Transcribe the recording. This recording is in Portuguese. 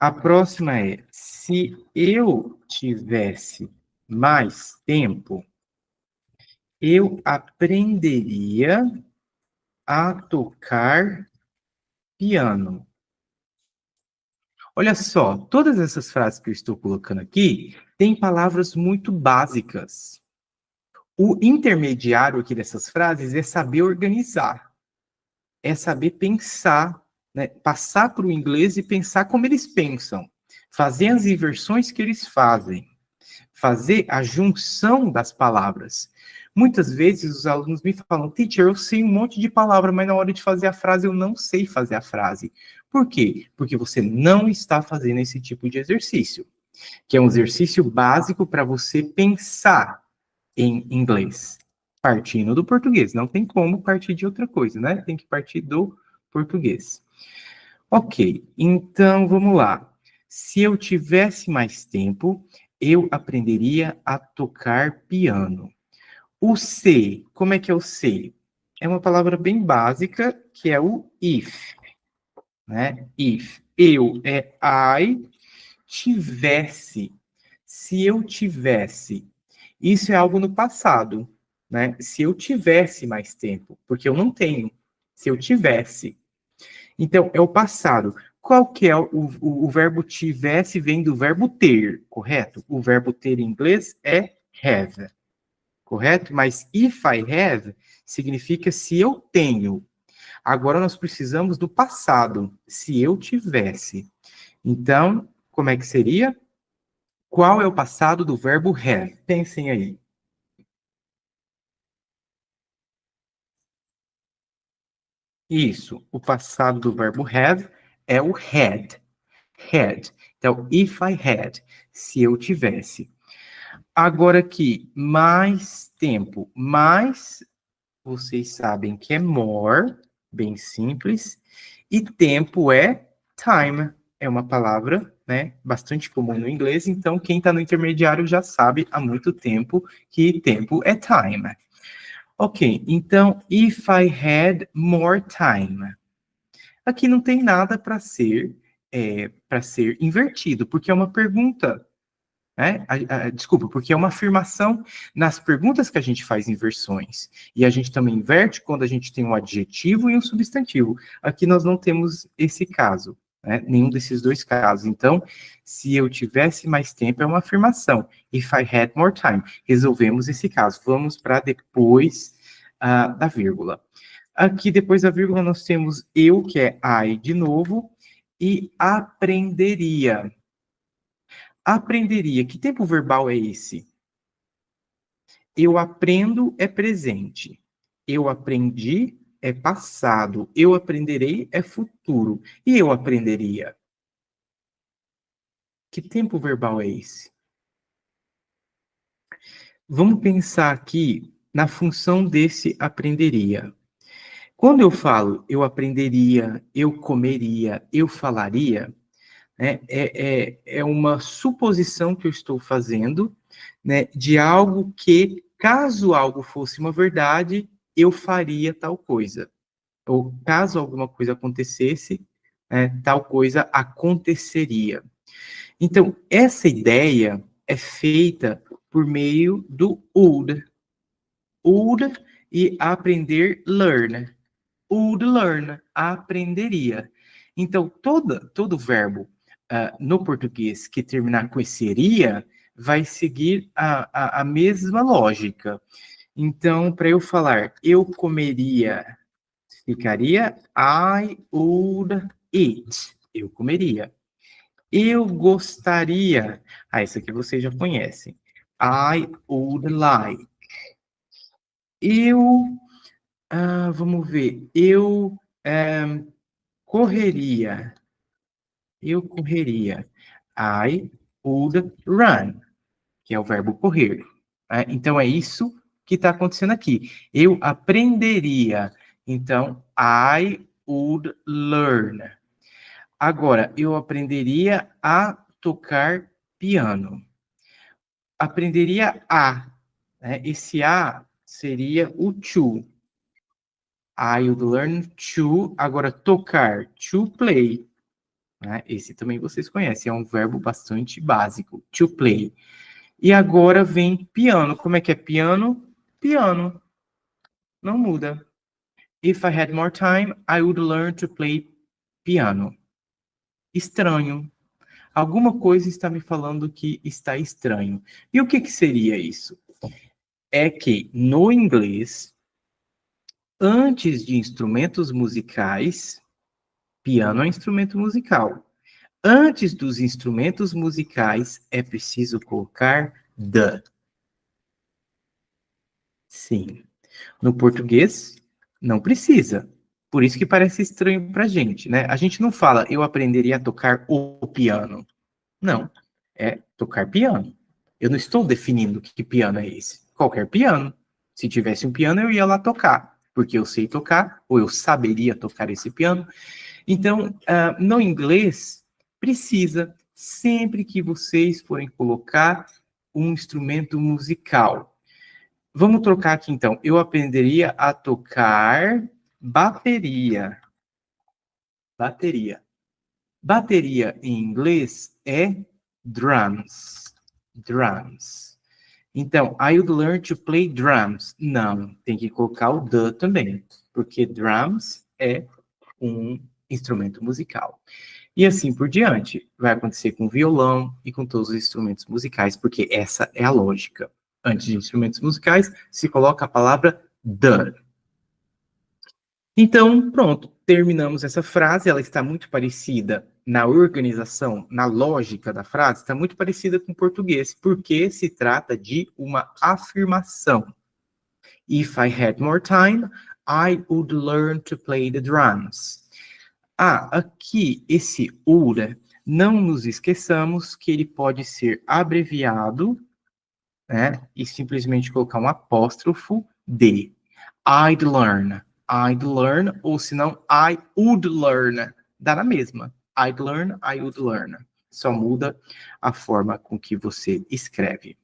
A próxima é: se eu tivesse mais tempo, eu aprenderia a tocar piano. Olha só, todas essas frases que eu estou colocando aqui têm palavras muito básicas. O intermediário aqui dessas frases é saber organizar, é saber pensar, né? Passar para o inglês e pensar como eles pensam, fazer as inversões que eles fazem, fazer a junção das palavras. Muitas vezes os alunos me falam: teacher, eu sei um monte de palavra, mas na hora de fazer a frase eu não sei fazer a frase. Por quê? Porque você não está fazendo esse tipo de exercício, que é um exercício básico para você pensar em inglês, partindo do português. Não tem como partir de outra coisa, né? Tem que partir do português. Ok, então vamos lá. Se eu tivesse mais tempo, eu aprenderia a tocar piano. O se, como é que é o se? É uma palavra bem básica, que é o if, né? If. Eu é I, tivesse. Se eu tivesse. Isso é algo no passado, né? Se eu tivesse mais tempo, porque eu não tenho. Se eu tivesse. Então, é o passado. Qual que é o verbo tivesse vem do verbo ter, correto? O verbo ter em inglês é have, correto? Mas if I have significa se eu tenho. Agora nós precisamos do passado, se eu tivesse. Então, como é que seria? Qual é o passado do verbo have? Pensem aí. Isso, o passado do verbo have é o had. Had. Então, if I had, se eu tivesse. Agora aqui, mais tempo. Mais, vocês sabem que é more, bem simples. E tempo é time. É uma palavra, né, bastante comum no inglês. Então, quem está no intermediário já sabe há muito tempo que tempo é time. Ok, então, if I had more time. Aqui não tem nada para ser invertido, porque é uma pergunta, né? Desculpa, porque é uma afirmação nas perguntas que a gente faz inversões. E a gente também inverte quando a gente tem um adjetivo e um substantivo. Aqui nós não temos esse caso, né? Nenhum desses dois casos. Então, se eu tivesse mais tempo, é uma afirmação. If I had more time. Resolvemos esse caso. Vamos para depois da vírgula. Aqui, depois da vírgula, nós temos eu, que é I de novo, e aprenderia. Aprenderia. Que tempo verbal é esse? Eu aprendo é presente. Eu aprendi é passado. Eu aprenderei é futuro. E eu aprenderia? Que tempo verbal é esse? Vamos pensar aqui na função desse aprenderia. Quando eu falo eu aprenderia, eu comeria, eu falaria, né, é uma suposição que eu estou fazendo, né, de algo que, caso algo fosse uma verdade, eu faria tal coisa. Ou caso alguma coisa acontecesse, tal coisa aconteceria. Então, essa ideia é feita por meio do would. Would e aprender, learn. Would learn, aprenderia. Então, todo verbo no português que terminar com seria vai seguir a mesma lógica. Então, para eu falar eu comeria, ficaria I would eat. Eu comeria. Eu gostaria. Ah, isso aqui vocês já conhecem. I would like. Eu, vamos ver, eu correria. Eu correria. I would run, que é o verbo correr. Né? Então, é isso que está acontecendo aqui. Eu aprenderia. Então, I would learn. Agora, eu aprenderia a tocar piano. Aprenderia a. Né? Esse a seria o to. I would learn to. Agora, tocar. To play. né? Esse também vocês conhecem, é um verbo bastante básico, to play. E agora vem piano. Como é que é piano? Piano. Não muda. If I had more time, I would learn to play piano. Estranho. Alguma coisa está me falando que está estranho. E o que seria isso? É que no inglês, antes de instrumentos musicais, piano é instrumento musical. Antes dos instrumentos musicais, é preciso colocar the. Sim. No português, não precisa. Por isso que parece estranho pra gente, né? A gente não fala, eu aprenderia a tocar o piano. Não. É tocar piano. Eu não estou definindo que piano é esse. Qualquer piano. Se tivesse um piano, eu ia lá tocar. Porque eu sei tocar, ou eu saberia tocar esse piano. Então, no inglês, precisa, sempre que vocês forem colocar um instrumento musical. Vamos trocar aqui, então. Eu aprenderia a tocar bateria. Bateria. Bateria em inglês é drums. Drums. Então, I would learn to play drums. Não, tem que colocar o the também, porque drums é um instrumento musical. E assim por diante. Vai acontecer com violão e com todos os instrumentos musicais, porque essa é a lógica. Antes de instrumentos musicais, se coloca a palavra the. Então, pronto, terminamos essa frase. Ela está muito parecida na organização, na lógica da frase, está muito parecida com o português, porque se trata de uma afirmação. If I had more time, I would learn to play the drums. Aqui, esse would, não nos esqueçamos que ele pode ser abreviado, né, e simplesmente colocar um apóstrofo de. I'd learn, ou se não, I would learn. Dá na mesma. I'd learn, I would learn. Só muda a forma com que você escreve.